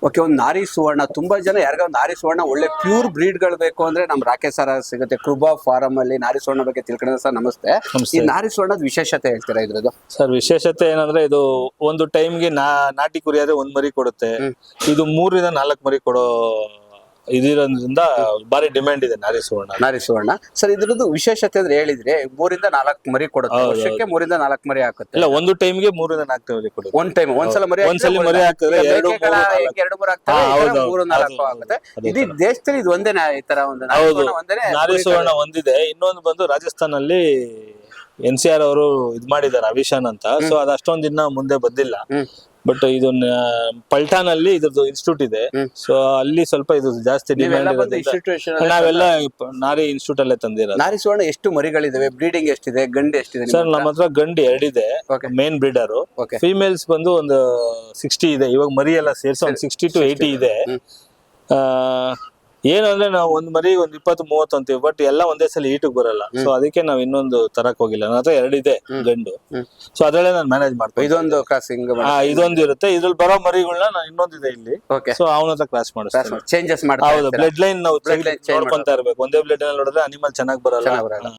Okay, ಒಂದು ನಾರಿ ಸುವರ್ಣ. ತುಂಬಾ ಜನ ಯಾರಿಗ ಒಂದು ನಾರಿ ಸುವರ್ಣ ಒಳ್ಳೆ ಪ್ಯೂರ್ ಬ್ರೀಡ್ ಗಳು ಬೇಕು ಅಂದ್ರೆ ನಮ್ ರಾಕೇಶ್ ಸರ್ ಸಿಗುತ್ತೆ ಕೃಪಾ ಫಾರಂ ಅಲ್ಲಿ ನಾರಿ ಸುವರ್ಣ ಬಗ್ಗೆ ತಿಳ್ಕೊಳ್ಳೋಣ ಸರ್. ನಮಸ್ತೆ. ಈ ನಾರಿ ಸುವರ್ಣದ ವಿಶೇಷತೆ ಹೇಳ್ತೀರಾ ಇದ್ರದ್ದು? ಸರ್ ವಿಶೇಷತೆ ಏನಂದ್ರೆ ಇದು ಒಂದು ಟೈಮ್ಗೆ ನಾಟಿ ಕುರಿ ಆದ್ರೆ 1 ಮರಿ ಕೊಡುತ್ತೆ. ಇದು 3 ರಿಂದ 4 ಮರಿ ಕೊಡೋ ಇದಿರೋದ್ರಿಂದ ಬಾರಿ ಡಿಮ್ಯಾಂಡ್ ಇದೆ ನಾರಿ ಸುವರ್ಣ. ನಾರಿ ಸುವರ್ಣ ಸರ್, ಇದ್ರದ್ದು ವಿಶೇಷತೆ ಅಂದ್ರೆ ಹೇಳಿದ್ರೆ 3 ರಿಂದ 4 ಮರಿ ಕೊಡುತ್ತೆ. ವರ್ಷಕ್ಕೆ 3 ರಿಂದ 4 ಮರಿ ಹಾಕುತ್ತೆ. ಇಲ್ಲ, ಒಂದು ಟೈಮ್ಗೆ 3 ರಿಂದ 4 ಮರಿ ಕೊಡುತ್ತೆ. ಒಂದ್ ಟೈಮ್ ಒಂದ್ಸಲ ಮರಿ ಹಾಕಿದ್ರೆ 2 3 4 ಆಗುತ್ತೆ. ಇಡೀ ದೇಶದಲ್ಲಿ ಇದು ಒಂದೇನಾ ಈ ತರ ಒಂದು ನಾರಿ ಸುವರ್ಣ ಒಂದಿದೆ. ಇನ್ನೊಂದು ಬಂದು ರಾಜಸ್ಥಾನಲ್ಲಿ NCR ಅವರು ಇದ್ ಮಾಡಿದ್ದಾರೆ, ಅವಿಷಾನ್ ಅಂತ. ಸೊ ಅದು ಅಷ್ಟೊಂದ್ ದಿನ ಮುಂದೆ ಬಂದಿಲ್ಲ. ಬಟ್ ಇದು ಪಲ್ಟಾನ್ ಅಲ್ಲಿ ಇದ್ರದ್ದು ಇನ್ಸ್ಟಿಟ್ಯೂಟ್ ಇದೆ. ಸೊ ಅಲ್ಲಿ ಸ್ವಲ್ಪ ಇದು ಜಾಸ್ತಿ ಡಿಮ್ಯಾಂಡ್ ಇರೋದ್ರಿಂದ ನಾವೆಲ್ಲ ನಾರಿ ಇನ್ಸ್ಟಿಟ್ಯೂಟ್ ಅಲ್ಲೇ ತಂದಿರೋದು. ನಾರಿ ಸುವರ್ಣ ಎಷ್ಟು ಮರಿಗಳಿದಾವೆ? ಬ್ರೀಡಿಂಗ್ ಎಷ್ಟಿದೆ? ಗಂಡು ಎಷ್ಟಿದೆ ಸರ್? ನಮ್ಮ ಹತ್ರ ಗಂಡು 2 ಇದೆ, ಮೇನ್ ಬ್ರೀಡರ್. ಫೀಮೇಲ್ಸ್ ಬಂದು ಒಂದು 60 ಇದೆ. ಇವಾಗ ಮರಿ ಎಲ್ಲ ಸೇರ್ಸಿ ಒಂದು 60 to 80 ಇದೆ. ಏನಂದ್ರೆ ನಾವು ಒಂದ್ ಮರಿ ಒಂದ್ 20-30 ಅಂತೀವಿ, ಬಟ್ ಎಲ್ಲ ಒಂದೇ ಸಲ ಈಟಿಗೆ ಬರಲ್ಲ. ಸೊ ಅದಕ್ಕೆ ನಾವ್ ಇನ್ನೊಂದು ತರಕ್ ಹೋಗಿಲ್ಲ. ನನ್ನ ಹತ್ರ 2 ಇದೆ ಗಂಡು. ಸೊ ಅದ್ರಲ್ಲೇ ನಾನು ಮ್ಯಾನೇಜ್ ಮಾಡ್ತೀನಿ. ಇದೊಂದು ಕ್ರಾಸಿಂಗ್ ಇದೊಂದು ಇರುತ್ತೆ. ಇದ್ರಲ್ಲಿ ಬರೋ ಮರಿಗಳನ್ನ ನಾನು ಇನ್ನೊಂದಿದೆ ಇಲ್ಲಿ. ಸೊ ಅವನ ಹತ್ರ ಕ್ರಾಸ್ ಮಾಡಿಸ್ತೀನಿ. ಚೇಂಜಸ್ ಮಾಡ್ತಾ ಹೌದು, ಬ್ಲಡ್ ಲೈನ್ ನಾವು ನೋಡ್ಕೊಂತಾ ಇರ್ಬೇಕು. ಒಂದೇ ಬ್ಲಡ್ ಲೈನ್ ನೋಡಿದ್ರೆ ಅನಿಮಲ್ ಚೆನ್ನಾಗಿ ಬರಲ್ಲ.